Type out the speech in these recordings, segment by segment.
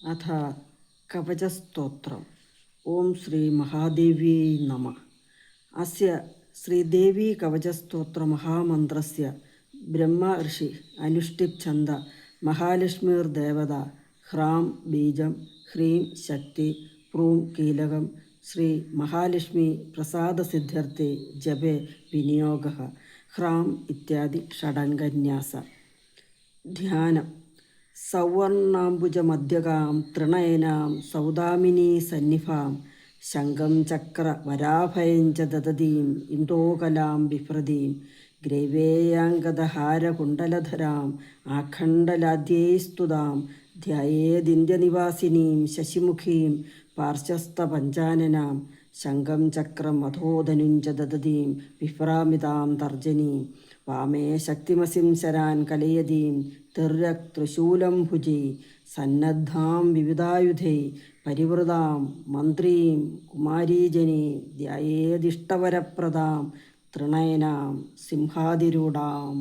അഥ കവചസ്തോത്രം. ഓം ശ്രീ മഹാദേവ്യൈ നമഃ. അസ്യ ശ്രീദേവീ കവചസ്തോത്രമഹാമന്ത്രസ്യ ബ്രഹ്മർഷി അനുഷ്ഠിപ് ഛന്ദ മഹാലക്ഷ്മീർദേവത ഹ്രാം ബീജം ഹ്രീം ശക്തി പ്രൂം കീലകം ശ്രീ മഹാലക്ഷ്മി പ്രസാദസിദ്ധ്യർത്ഥേ ജപേ വിനിയോഗഃ ഹ്രാം ഇത്യാദി ഷഡംഗന്യാസ. ധ്യാനം. സൗവർണാംബുജമധ്യകാം തൃണയനാം സൗദാമിനീ സന്നിഭാം ശംഖം ചക്ര വരാഭയഞ്ച ദദതീം ഇന്ദോകലാം ബിഭ്രതീം ഗ്രൈവേയാംഗദഹാരകുണ്ടലധരാം ആഖണ്ഡലാദ്യൈസ്തുതാം ധ്യായേദിന്ത്യനിവാസിനീം ശശിമുഖീം പാർശ്വസ്ഥപഞ്ചാനനാം ശംഖം ചക്രം മധോധനുഞ്ച ദദതീം വിഭ്രാമിതാം തർജനീം വാമേ ശക്തിമസിം ശരാൻ കലയതീം തിർയക് ത്രിശൂലം ഭുജി സന്നദ്ധാം വിവിധായുധൈ പരിവൃതാം മന്ത്രീം കുമാരീജനീ ധ്യായേദിഷ്ടവരപ്രദാം തൃണയനാം സിംഹാതിരൂഢാം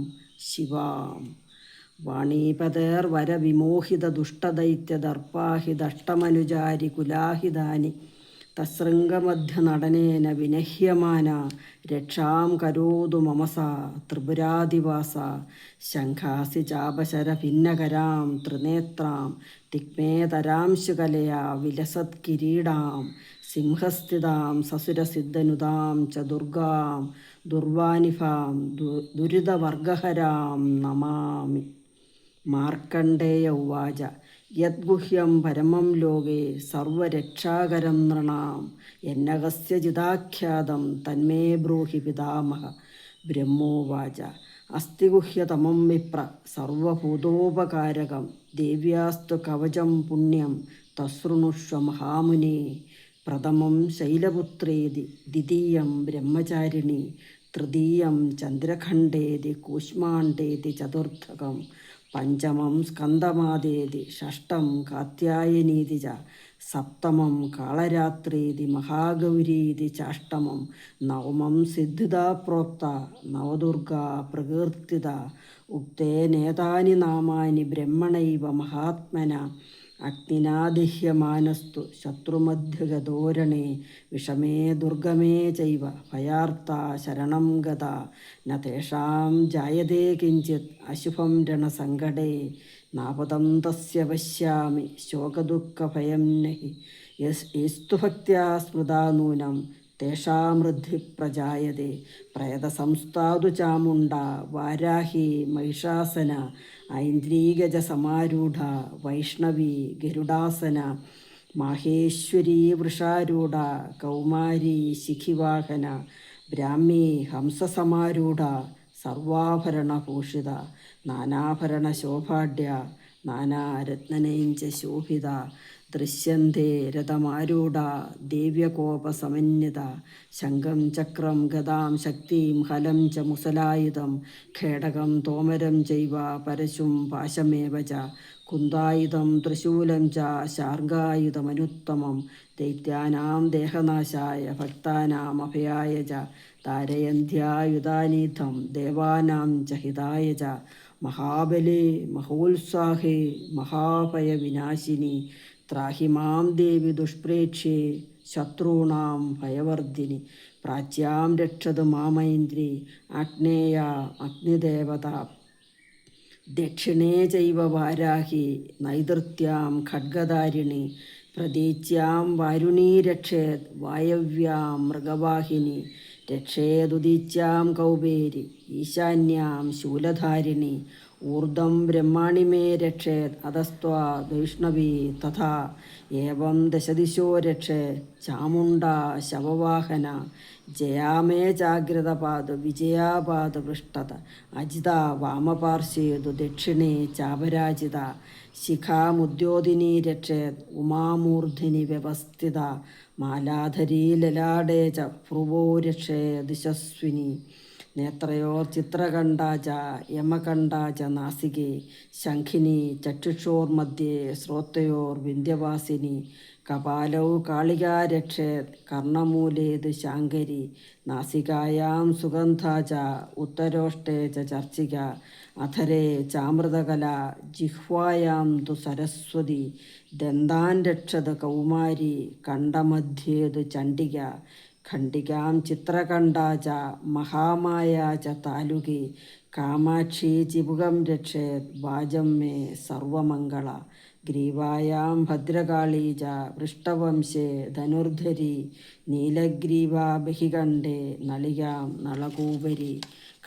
ശിവാം. വാണീപതേർവരവിമോഹിത ദുഷ്ടദൈത്യദർപ്പാഹിതഷ്ടമനുജാരി കുലാഹിതാനി തശൃംഗമധ്യനടനേന വിനഹ്യമാന രക്ഷാം കരോതു മമ സാ ത്രിപുരാദിവാസ. ശംഖാസി ചാപശരഭിന്നകരാം ത്രിനേത്രാം തിക്മേതരാംശുകലയാ വിലസത് കിരീടാം സിംഹസ്ഥിതാം സസുരസിദ്ധനുതാം ച ദുർഗാം ദുർവാനിഭാം ദുരിതവർഗഹരാം നമാമി. മാർക്കണ്ഡേയ ഉവാച യദ്ഗുഹ്യം പരമം ലോകേ സർവരക്ഷാകരം നൃണാം എന്നകസ്യ ചിദാഖ്യാതം തന്മേ ബ്രൂഹി പിതാമഹ. ബ്രഹ്മോവാച അസ്തി ഗുഹ്യതമം വിപ്ര സർവഭൂതോപകാരകം ദേവ്യാസ്തു കവചം പുണ്യം തശൃണുഷ്വ മഹാമുനേ. പ്രഥമം ശൈലപുത്രേതി ദ്വിതീയം ബ്രഹ്മചാരിണി തൃതീയം ചന്ദ്രഖണ്ഡേതി കൂഷ്മാണ്ഡേതി ചതുർത്ഥകം പഞ്ചമം സ്കന്ദമാദേതി ഷഷ്ടം കാത്യായനീതി ച സപ്തമം കാളരാത്രീതി മഹാഗൗരീതി ചാഷ്ടമം നവമം സിദ്ധിദാ പ്രോക്ത നവദുർഗാ പ്രകീർത്തിത. ഉക്തേനേതാനി നാമാനി ബ്രഹ്മണൈവ മഹാത്മന അഗ്നിനാദിഹ്യമാനസ്തു ശത്രുമധ്യഗതോരണേ വിഷമേ ദുർഗമേ ചൈവ ഭയാർത്താ ശരണം ഗതാ ന തേഷാം ജായതേ കിഞ്ചിത് അശുഭം രണസങ്കടേ നാപദം തസ്യ പശ്യാമി ശോകദുഃഖഭയം നഹി യേസ്തു ഭക്ത്യാ സ്മൃതാ നൂനം തേഷാമൃദ്ധി പ്രജായതേ. പ്രേതസംസ്ഥാതു ചാമുണ്ട വാരാഹി മഹിഷാസന ഐന്ദ്രീഗജസമാരൂഢ വൈഷ്ണവി ഗരുഡാസന മാഹേശ്വരീ വൃഷാരൂഢ കൗമാരി ശിഖിവാഹന ബ്രാഹ്മീ ഹംസസമാരൂഢ സർവാഭരണഭൂഷിത നാനാഭരണശോഭാഢ്യ നാനാരത്നനൈഞ്ച ശോഭിത ദൃശ്യന്തേ രഥമാരൂഢ ദേവ്യകോപസമന്വിത ശംഖം ചക്രം ഗദാം ശക്തിം ഹലം ച മുസലായുധം ഖേടകം തോമരം ചൈവ പരശും പാശമേവ ച കുന്തായുധം ത്രിശൂലം ച ശാർഗായുധമനുത്തമം ദൈത്യാനാം ദേഹനാശായ ഭക്താനാം അഭയായ ച താരയന്ധ്യായുധാനീഥം ദേവാനാം ച ഹിതായ ച മഹാബലേ മഹോത്സാഹേ മഹാഭയവിനാശിനി ത്രാഹി മാം ദേവി ദുഷ്പ്രേക്ഷ്യേ ശത്രുണാം ഭയവർദ്ധിനി. പ്രാച്യാം രക്ഷതു മാമൈന്ദ്രി ആഗ്നേയ അഗ്നിദേവത ദക്ഷിണേ ചൈവ വാരാഹി നൈതൃത്യാം ഖഡ്ഗധാരിണി പ്രതീച്യാം വാരുണീ രക്ഷേത് വായവ്യാം മൃഗവാഹിനി രക്ഷേതുദീച്യാം കൗബേരി ഈശാന്യാം ശൂലധാരിണി ഊർധ്വം ബ്രഹ്മാണി മേ രക്ഷേത് അധസ്ത്വാ വൈഷ്ണവീ തഥാ ഏവം ദശദിശോ രക്ഷേ ചാമുണ്ഡാ ശവവാഹന ജയാമേ ജാഗ്രതപാദു വിജയാപാദു പൃഷ്ഠത അജിത വാമപാർശ്വേതു ദക്ഷിണേ ചാപരാജിത ശിഖാമുദ്യോതിനി രക്ഷേത് ഉമാമൂർധിനി വ്യവസ്ഥിത മാലാധരീ ലലാടേ ച ഭ്രുവോ രക്ഷേ ദിശസ്വിനി നേത്രയോർ ചിത്രകണ്ഠാ ച യമകണ്ഠാ ച നാസികേ ശംഖിനി ചക്ഷുഷോർമധ്യേ ശ്രോത്രയോർ വിന്ധ്യവാസിനി കപാലൗ കാളികാ രക്ഷേത് കർണമൂലേതു ശാങ്കരി നാസികായാം സുഗന്ധാ ച ഉത്തരോഷ്ടേ ച ചർച്ചിക അധരേ ചാമൃതകല ജിഹ്വായാം തു സരസ്വതി ദന്താൻ രക്ഷത് കൗമാരി കണ്ഠമധ്യേതു ചണ്ഡിക ഖണ്ഡികാം ചിത്രകണ്ഠാ ച മഹാമായ ച താലുകി കാമാക്ഷി ചിബുകം രക്ഷേത് വാചം മേ സർവമംഗള ഗ്രീവായാം ഭദ്രകാളീ ച പൃഷ്ടവംശേ ധനുർധരി നീലഗ്രീവാ ബഹികണ്ഠേ നളികാം നളകൂപരി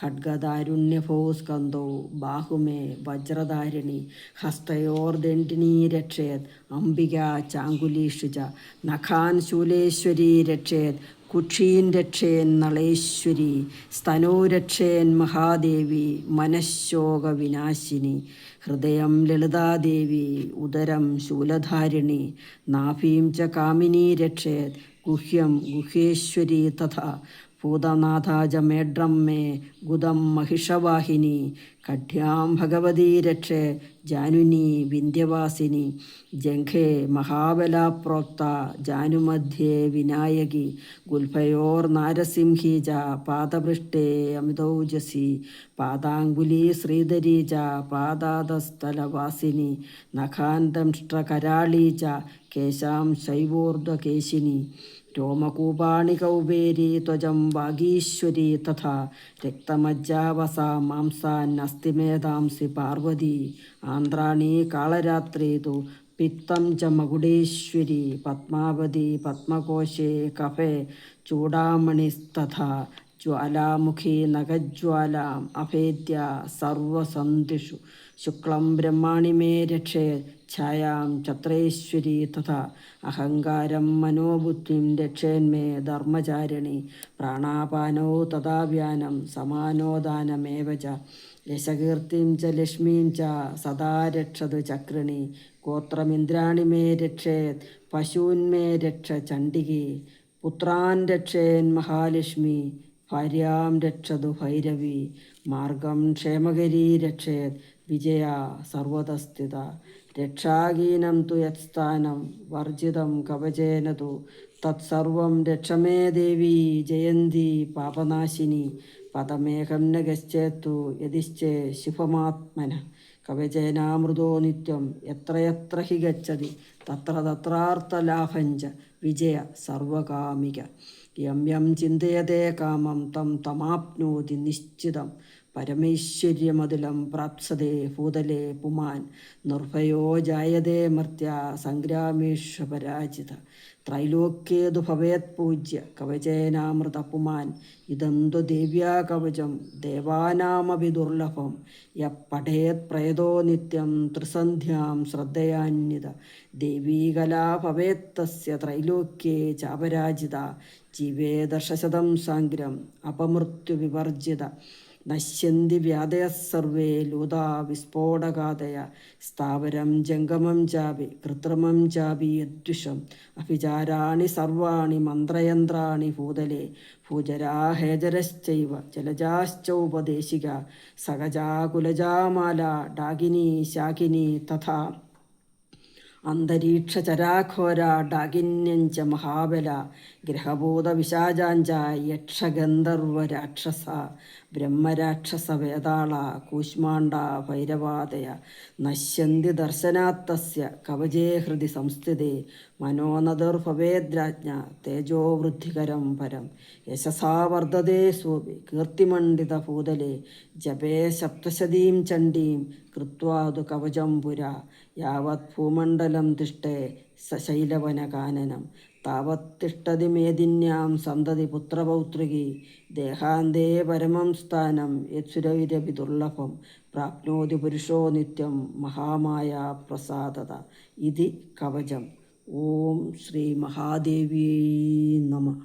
ഖഡ്ഗദാരുണ്യഭോ സ്കന്ധോ ബാഹുമേ വജ്രധാരിണി ഹസ്തയോർദണ്ഡിനീ രക്ഷേത് അംബിക ചാങ്കുലീഷു ച നഖാൻ ശൂലേശ്വരീ രക്ഷേത് കുക്ഷീൻ രക്ഷേൻ നളേശ്വരി സ്തനോ രക്ഷേൻ മഹാദേവി മനഃശോകവിനാശിനി ഹൃദയം ലളിതാദേവി ഉദരം ശൂലധാരിണി നാഭീം ച കാമിനീ രക്ഷേത് ഗുഹ്യം ഗുഹേശ്വരി തഥാ ഭൂതനാഥാജ മേഡ്രം മേ ഗുദം മഹിഷവാഹിനി കഠ്യാം ഭഗവതീ രക്ഷേ ജാനുനി വിന്ധ്യവാസിനി ജംഘേ മഹാബലാപ്രോക്ത ജാനുമധ്യേ വിനായകി ഗുൽഭയോർ നാരസിംഹീ ച പാദപൃഷ്ടേ അമിതൗജസി പാദാങ്കുലീ ശ്രീധരീ ച പാദാതസ്ഥലവാസിനി നഖാന്തംഷ്ട്രകരാളീ ച കേശാം ശൈവോർധ്വകേശിനി രോമകൂപാണി കൗബേരി ത്വജം വാഗീശ്വരി തഥാ രക്തമജ്ജാവസ മാംസാന്നസ്തിമേധാംസി പാർവതി ആന്ധ്രാണി കാളരാത്രി തു പിത്തം ച മകുടേശ്വരി പത്മാവതി പത്മകോശേ കഫേ ചൂടാമണിസ്തഥാ ജ്വാലാമുഖി നഖജ്വാലാം അഭേദ്യ സർവസന്ധിഷു ശുക്ലം ബ്രഹ്മാണി മേ രക്ഷേ ഛായാം ചത്രേശ്വരി തഥാ അഹങ്കാരം മനോബുദ്ധിം രക്ഷേന്മേ ധർമ്മചാരിണി പ്രാണാപാനോ തഥാ വ്യാനം സമാനോദാനമേവ ച യശകീർത്തിം ച ലക്ഷ്മീം ച സദാ രക്ഷതു ചക്രിണി ഗോത്രമിന്ദ്രാണി മേ രക്ഷേത് പശൂന്മേ രക്ഷ ചണ്ഡികി പുത്രാൻ രക്ഷേൻ മഹാലക്ഷ്മി ഭാര്യാം രക്ഷതു ഭൈരവി മാർഗം ക്ഷേമകരീ രക്ഷേത് വിജയ സർവതസ്ഥിത രക്ഷാഹീനം തു യത്സ്ഥാനം വർജിതം കവചേന തു തത്സർവം രക്ഷമേ ദേവി ജയന്തി പാപനാശിനി പദമേഹം ന ഗശ്ചേത്തു യതിശ്ചേ ശുഭമാത്മന കവചേനാമൃതോ നിത്യം എത്രയെത്ര ഹി ഗച്ഛതി തത്ര തത്രാർത്ഥലാഭഞ്ച വിജയ സർവകാമിക യം യം ചിന്തയതേ കാമം തം തമാപ്നോതി നിശ്ചിതം പരമൈശ്വര്യമതുലം പ്രാപ്സതേ ഭൂതലേ പുമാൻ നിർഭയോ ജായതേ മർത്യ സംഗ്രാമേഷു പരാജിത ത്രൈലോക്യേതു ഭവേത് പൂജ്യ കവചേനാമൃത പുമാൻ ഇതന്തു ദേവ്യാ കവചം ദേവാനാമപി ദുർലഭം യ പഠേത് പ്രേതോ നിത്യം ത്രിസന്ധ്യാം ശ്രദ്ധയാന്വിത ദേവീകലാ ഭവേത് തസ്യ ത്രൈലോക്യേ ചാപരാജിത ജീവേദർശശതം സാഗ്രം അപമൃത്യുവിവർജിത നശ്യന്തി വ്യാധയഃ സർവേ ലൂതാ വിസ്ഫോടകാദയ സ്ഥാവരം ജംഗമം ചാപി കൃത്രിമം ചാപി യദ്വിഷം അഭിചാരാണി സർവാണി മന്ത്രയന്ത്രാണി ഭൂതലേ ഭൂചരാ ഹേജരശ്ചൈവ ജലജാശ്ചൗപദേശിക സഹജാ കുലജാമാല ഡാകിനി ശാകിനി തഥാ അന്തരീക്ഷചരാഘോര ഡാകിന്യഞ്ച മഹാബല ഗ്രഹഭൂതവിശാചാഞ്ച യക്ഷഗന്ധർവരാക്ഷസ ബ്രഹ്മരാക്ഷസ വേതാള കൂഷ്മാണ്ഡ ഭൈരവാദയ നശ്യന്തി ദർശനാത്തസ്യ കവചേ ഹൃദി സംസ്ഥിതേ മനോനദുർഭവേദ്രാജ്ഞ തേജോവൃദ്ധികരം പരം യശസാ വർദ്ധതേ സോപി കീർത്തിമണ്ഡിതഭൂതലേ ജപേ സപ്തശതീം ചണ്ഡീം കൃത്വാതു കവചം പുരാ യാവത് ഭൂമണ്ഡലം തിഷ്ടേ സശൈലവനകാനനം താവത് തിഷ്ടതി മേദിന്യാം സന്തതി പുത്രപൗത്രികി ദേഹാന്തേ പരമം സ്ഥാനം യത്സുരൈരപി ദുർലഭം പ്രാപ്നോതി പുരുഷോ നിത്യം മഹാമായ പ്രസാദത ഇതി കവചം. ഓം ശ്രീ മഹാദേവീ നമഃ.